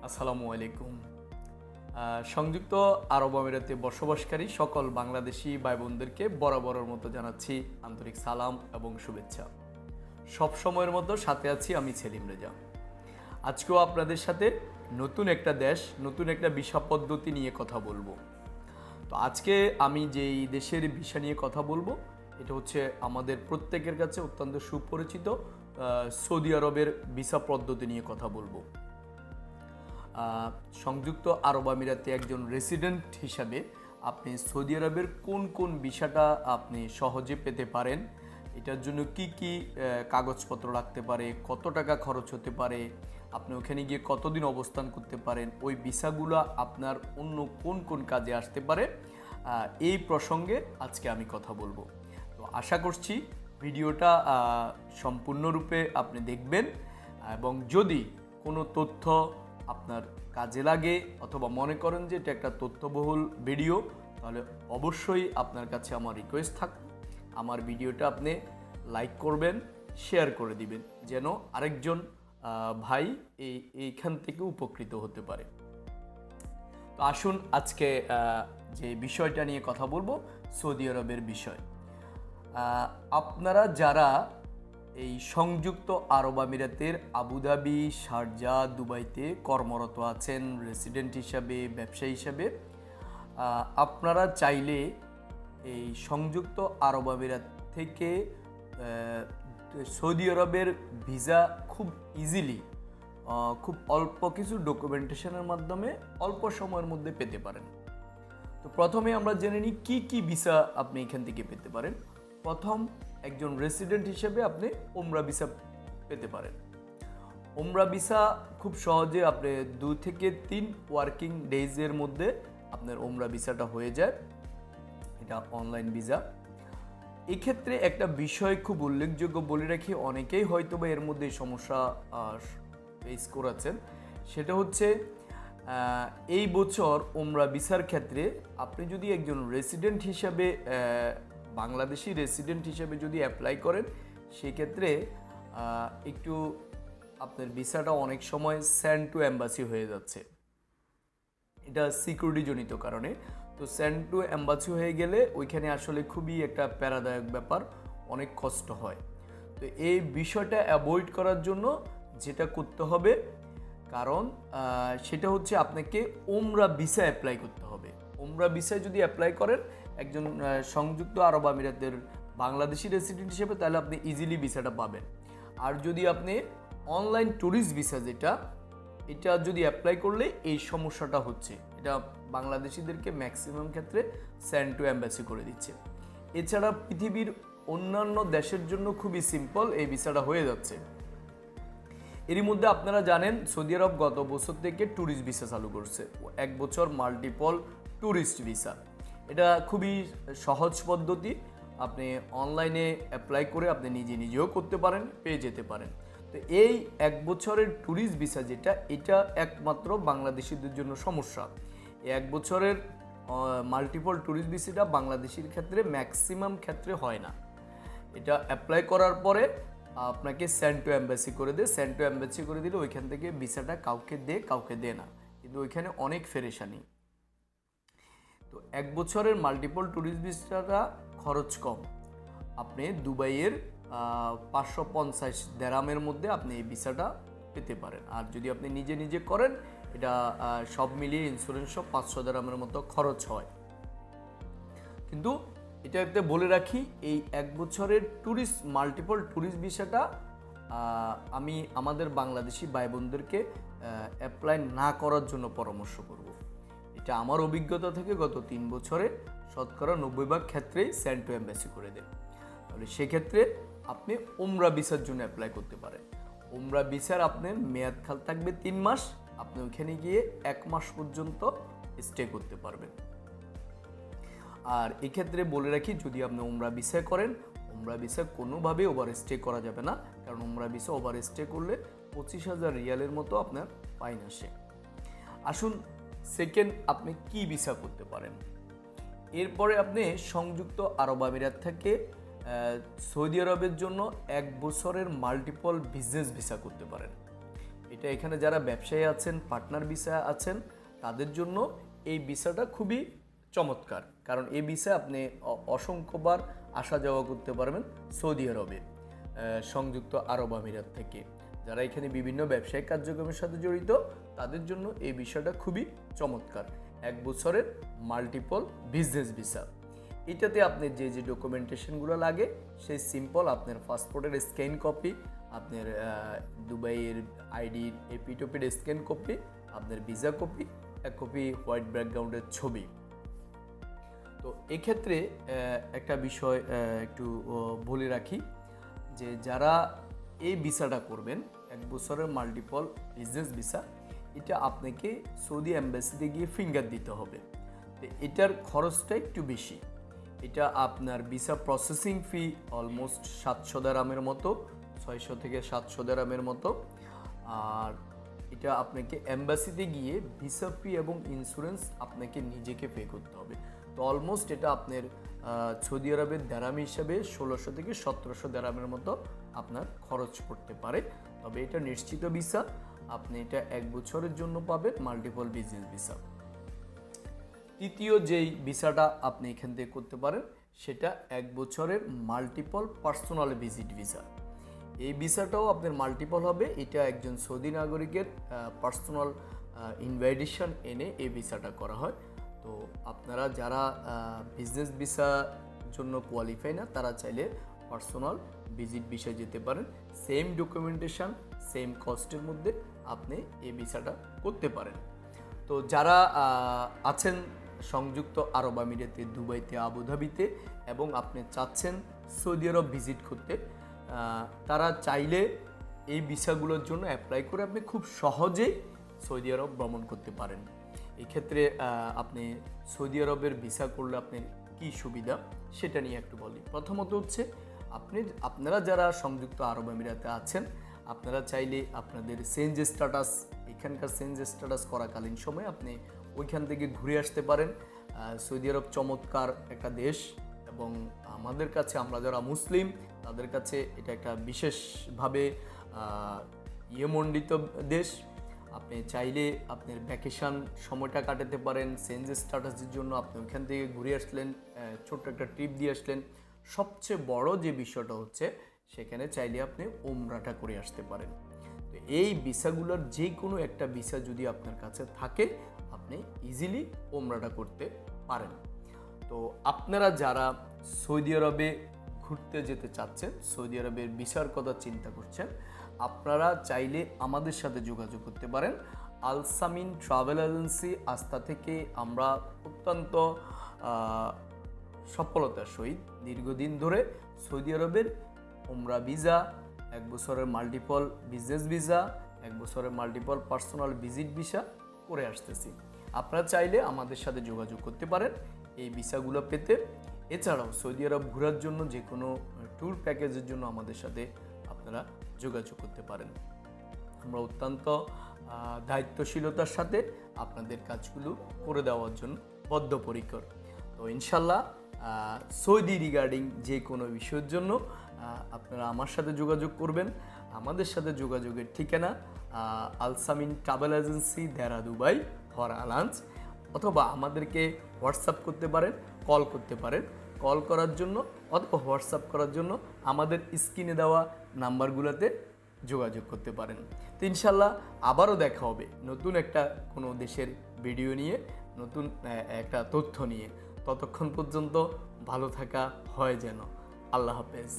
আসসালামু আলাইকুম। সংযুক্ত আরব আমিরাতে বসবাসকারী সকল বাংলাদেশি ভাই বোনদেরকে বরাবরের মতো জানাচ্ছি আন্তরিক সালাম এবং শুভেচ্ছা। সব সময়ের মতো সাথে আছি আমি সেলিম রেজা। আজকেও আপনাদের সাথে নতুন একটা দেশ, নতুন একটা ভিসা পদ্ধতি নিয়ে কথা বলবো। তো আজকে আমি যেই দেশের ভিসা নিয়ে কথা বলবো এটা হচ্ছে আমাদের প্রত্যেকের কাছে অত্যন্ত সুপরিচিত সৌদি আরবের ভিসা পদ্ধতি নিয়ে কথা বলবো। সংযুক্ত আরব আমিরাতে একজন রেসিডেন্ট হিসাবে আপনি সৌদি আরবের কোন কোন ভিসাটা আপনি সহজে পেতে পারেন, এটার জন্য কি কি কাগজপত্র লাগতে পারে, কত টাকা খরচ হতে পারে, আপনি ওখানে গিয়ে কতদিন অবস্থান করতে পারেন, ওই ভিসাগুলো আপনার অন্য কোন কোন কাজে আসতে পারে, এই প্রসঙ্গে আজকে আমি কথা বলবো। তো আশা করছি ভিডিওটা সম্পূর্ণরূপে আপনি দেখবেন এবং যদি কোনো তথ্য আপনার কাজে লাগে অথবা মনে করেন যে এটা একটা তথ্যবহুল ভিডিও, তাহলে অবশ্যই আপনার কাছে আমার রিকোয়েস্ট থাকবে আমার ভিডিওটা আপনি লাইক করবেন, শেয়ার করে দিবেন, যেন আরেকজন ভাই এইখান থেকে উপকৃত হতে পারে। তো আসুন আজকে যে বিষয়টা নিয়ে কথা বলবো, সৌদি আরবের বিষয়। আপনারা যারা এই সংযুক্ত আরব আমিরাতের আবুধাবি, শারজা, দুবাইতে কর্মরত আছেন রেসিডেন্ট হিসাবে, ব্যবসায়ী হিসাবে, আপনারা চাইলে এই সংযুক্ত আরব আমিরাত থেকে সৌদি আরবের ভিসা খুব ইজিলি, খুব অল্প কিছু ডকুমেন্টেশনের মাধ্যমে অল্প সময়ের মধ্যে পেতে পারেন। তো প্রথমে আমরা জেনে নিই কী কী ভিসা আপনি এখান থেকে পেতে পারেন। প্রথম, একজন রেসিডেন্ট হিসেবে আপনি ওমরা ভিসা পেতে পারেন। ওমরা ভিসা খুব সহজে আপনি 2 থেকে 3 ওয়ার্কিং ডেজের মধ্যে আপনার ওমরা ভিসাটা হয়ে যায়। এটা অনলাইন ভিসা। এক্ষেত্রে একটা বিষয় খুব উল্লেখযোগ্য বলে রাখি, অনেকেই হয়তো বা এর মধ্যে সমস্যা ফেস করেছেন, সেটা হচ্ছে এই বছর ওমরা ভিসার ক্ষেত্রে আপনি যদি একজন রেসিডেন্ট হিসাবে, বাংলাদেশি রেসিডেন্ট হিসেবে যদি অ্যাপ্লাই করেন, সেক্ষেত্রে একটু আপনার ভিসাটা অনেক সময় সেন্ড টু এম্বাসি হয়ে যাচ্ছে। এটা সিকিউরিটিজনিত কারণে। তো সেন্ড টু এম্বাসি হয়ে গেলে ওইখানে আসলে খুবই একটা প্যারাদায়ক ব্যাপার, অনেক কষ্ট হয়। তো এই বিষয়টা অ্যাভয়েড করার জন্য যেটা করতে হবে, কারণ সেটা হচ্ছে আপনাকে ওমরা ভিসা অ্যাপ্লাই করতে হবে। ওমরা ভিসায় যদি অ্যাপ্লাই করেন একজন সংযুক্ত আরব আমিরাতের বাংলাদেশি রেসিডেন্ট হিসেবে, তাহলে আপনি ইজিলি ভিসাটা পাবেন। আর যদি আপনি অনলাইন ট্যুরিস্ট ভিসা এটা যদি অ্যাপ্লাই করলে এই সমস্যাটা হচ্ছে, এটা বাংলাদেশিদেরকে ম্যাক্সিমাম ক্ষেত্রে সেন্ড টু এম্বাসি করে দিচ্ছে। এছাড়া পৃথিবীর অন্যান্য দেশের জন্য খুবই সিম্পল এই ভিসাটা হয়ে যাচ্ছে। এরই মধ্যে আপনারা জানেন সৌদি আরব গত বছর থেকে ট্যুরিস্ট ভিসা চালু করছে, 1 বছর মাল্টিপল ট্যুরিস্ট ভিসা। এটা খুবই সহজ পদ্ধতি, আপনি অনলাইনে অ্যাপ্লাই করে আপনি নিজেও করতে পারেন, পেয়ে যেতে পারেন। তো এই 1 বছরের ট্যুরিস্ট ভিসা এটা একমাত্র বাংলাদেশিদের জন্য সমস্যা। এই 1 বছরের মাল্টিপল ট্যুরিস্ট ভিসাটা বাংলাদেশির ক্ষেত্রে ম্যাক্সিমাম ক্ষেত্রে হয় না। এটা অ্যাপ্লাই করার পরে আপনাকে সেন্ড টু এম্বাসি করে দেয়। সেন্ড টু এম্বাসি করে দিলে ওইখান থেকে ভিসাটা কাউকে দেয় না, কিন্তু ওইখানে অনেক ফেরেশানি। তো 1 বছরের মাল্টিপল ট্যুরিস্ট ভিসাটা খরচ কম, আপনি দুবাইয়ের 550 দেরামের মধ্যে আপনি এই ভিসাটা পেতে পারেন। আর যদি আপনি নিজে করেন, এটা সব মিলিয়ে ইন্স্যুরেন্স সব 500 দেরামের মতো খরচ হয়। কিন্তু এটাতে বলে রাখি, এই 1 বছরের মাল্টিপল ট্যুরিস্ট ভিসাটা আমি আমাদের বাংলাদেশি ভাই বোনদেরকে অ্যাপ্লাই না করার জন্য পরামর্শ করব। এটা আমার অভিজ্ঞতা থেকে গত 3 বছরে শতকরা 90% ক্ষেত্রেই সেন্ড টু এম্বাসি করে দেন। তাহলে সেক্ষেত্রে আপনি ওমরা ভিসার জন্য অ্যাপ্লাই করতে পারেন। ওমরা ভিসার আপনার মেয়াদকাল থাকবে 3 মাস, আপনি ওইখানে গিয়ে 1 মাস পর্যন্ত স্টে করতে পারবেন। আর এক্ষেত্রে বলে রাখি, যদি আপনি ওমরা ভিসা করেন, ওমরা ভিসা কোনোভাবে ওভার স্টে করা যাবে না, কারণ ওমরা ভিসা ওভার স্টে করলে 25,000 রিয়ালের মতো আপনার ফাইন আসে। আসুন সেকেন্ড, আপনি কি ভিসা করতে পারেন। এরপরে আপনি সংযুক্ত আরব আমিরাত থেকে সৌদি আরবের জন্য 1 বছরের মাল্টিপল বিজনেস ভিসা করতে পারেন। এটা এখানে যারা ব্যবসায়ী আছেন, পার্টনার ভিসা আছেন, তাদের জন্য এই ভিসাটা খুবই চমৎকার, কারণ এই ভিসা আপনি অসংখ্যবার আসা যাওয়া করতে পারবেন সৌদি আরবে, সংযুক্ত আরব আমিরাত থেকে। যারা এখানে বিভিন্ন ব্যবসায়িক কার্যক্রমের সাথে জড়িত, তাদের জন্য এই বিষয়টা খুবই চমৎকার। 1 বছরের মাল্টিপল বিজনেস ভিসা। এটাতে আপনার যে যে ডকুমেন্টেশনগুলো লাগে সেই সিম্পল আপনার পাসপোর্টের স্ক্যান কপি, আপনার দুবাইয়ের আইডির এপিটোপির স্ক্যান কপি, আপনার ভিসা কপি, 1 কপি হোয়াইট ব্যাকগ্রাউন্ডের ছবি। তো এক্ষেত্রে একটা বিষয় একটু বলে রাখি, যে যারা এই ভিসাটা করবেন 1 বছরের মাল্টিপল বিজনেস ভিসা, এটা আপনাকে সৌদি এম্বাসিতে গিয়ে ফিঙ্গার দিতে হবে। তো এটার খরচটা একটু বেশি। এটা আপনার ভিসা প্রসেসিং ফি অলমোস্ট 700 দিরহামের মতো, 600 থেকে 700 দিরহামের মতো। আর এটা আপনাকে এম্বাসিতে গিয়ে ভিসা ফি এবং ইন্স্যুরেন্স আপনাকে নিজেকে পে করতে হবে। তো অলমোস্ট এটা আপনার সৌদি আরবের দিরহাম হিসাবে 1600 থেকে 1700 দিরহামের মতো আপনার খরচ পড়তে পারে। তবে এটা নিশ্চিত ভিসা, আপনি এটা 1 বছরের জন্য পাবেন, মাল্টিপল বিজনেস ভিসা। তৃতীয় যেই ভিসাটা আপনি এখান থেকে করতে পারেন, সেটা 1 বছরের মাল্টিপল পার্সোনাল ভিজিট ভিসা। এই ভিসাটাও আপনার মাল্টিপল হবে। এটা একজন সৌদি নাগরিকের পার্সোনাল ইনভাইটেশন এনে এই ভিসাটা করা হয়। তো আপনারা যারা বিজনেস ভিসার জন্য কোয়ালিফাই না, তারা চাইলে পার্সোনাল ভিজিট ভিসায় যেতে পারেন। সেম ডকুমেন্টেশন, সেম কস্টের মধ্যে আপনি এই ভিসাটা করতে পারেন। তো যারা আছেন সংযুক্ত আরব আমিরাতে, দুবাইতে, আবুধাবিতে এবং আপনি চাচ্ছেন সৌদি আরব ভিজিট করতে, তারা চাইলে এই ভিসাগুলোর জন্য অ্যাপ্লাই করে আপনি খুব সহজেই সৌদি আরব ভ্রমণ করতে পারেন। এক্ষেত্রে আপনি সৌদি আরবের ভিসা করলে আপনার কী সুবিধা সেটা নিয়ে একটু বলি। প্রথমত হচ্ছে আপনারা যারা সংযুক্ত আরব আমিরাতে আছেন, আপনারা চাইলে আপনাদের চেঞ্জ স্ট্যাটাস, এখানকার চেঞ্জ স্ট্যাটাস করাকালীন সময় আপনি ওইখান থেকে ঘুরে আসতে পারেন। সৌদি আরব চমৎকার একটা দেশ এবং আমাদের কাছে, আমরা যারা মুসলিম, তাদের কাছে এটা একটা বিশেষভাবে মণ্ডিত দেশ। আপনি চাইলে আপনার ভ্যাকেশন সময়টা কাটাতে পারেন। চেঞ্জ স্ট্যাটাসের জন্য আপনি ওইখান থেকে ঘুরে আসলেন, ছোট্ট একটা ট্রিপ দিয়ে আসলেন। সবচেয়ে বড় যে বিষয়টা হচ্ছে, সেখানে চাইলে আপনি উমরাটা করে আসতে পারেন। তো এই ভিসাগুলোর যে কোনো একটা ভিসা যদি আপনার কাছে থাকে, আপনি ইজিলি উমরাটা করতে পারেন। তো আপনারা যারা সৌদি আরবে ঘুরতে যেতে চাচ্ছেন, সৌদি আরবের ভিসার কথা চিন্তা করছেন, আপনারা চাইলে আমাদের সাথে যোগাযোগ করতে পারেন। আলসামিন ট্রাভেল এজেন্সি আস্থা থেকে আমরা অত্যন্ত সফলতার সহিত দীর্ঘদিন ধরে সৌদি আরবের উমরা ভিসা, 1 বছরের মাল্টিপল বিজনেস ভিসা, 1 বছরের মাল্টিপল পার্সোনাল ভিজিট ভিসা করে আসতেছি। আপনারা চাইলে আমাদের সাথে যোগাযোগ করতে পারেন এই ভিসাগুলো পেতে। এছাড়াও সৌদি আরব ঘোরার জন্য যে কোনো ট্যুর প্যাকেজের জন্য আমাদের সাথে আপনারা যোগাযোগ করতে পারেন। আমরা অত্যন্ত দায়িত্বশীলতার সাথে আপনাদের কাজগুলো করে দেওয়ার জন্য বদ্ধপরিকর। তো ইনশাল্লাহ সৌদি রিগার্ডিং যে কোনো বিষয়ের জন্য আপনারা আমার সাথে যোগাযোগ করবেন। আমাদের সাথে যোগাযোগের ঠিকানা Alsamin travel agency, দেরা, Dubai for আলান্স, অথবা আমাদেরকে হোয়াটসঅ্যাপ করতে পারেন, কল করতে পারেন। কল করার জন্য অথবা হোয়াটসঅ্যাপ করার জন্য আমাদের স্ক্রিনে দেওয়া নাম্বারগুলোতে যোগাযোগ করতে পারেন। তো ইনশাল্লাহ আবারও দেখা হবে নতুন একটা কোনো দেশের ভিডিও নিয়ে, নতুন একটা তথ্য নিয়ে। ততক্ষণ পর্যন্ত ভালো থাকা হয় যেন। আল্লাহ হাফেজ।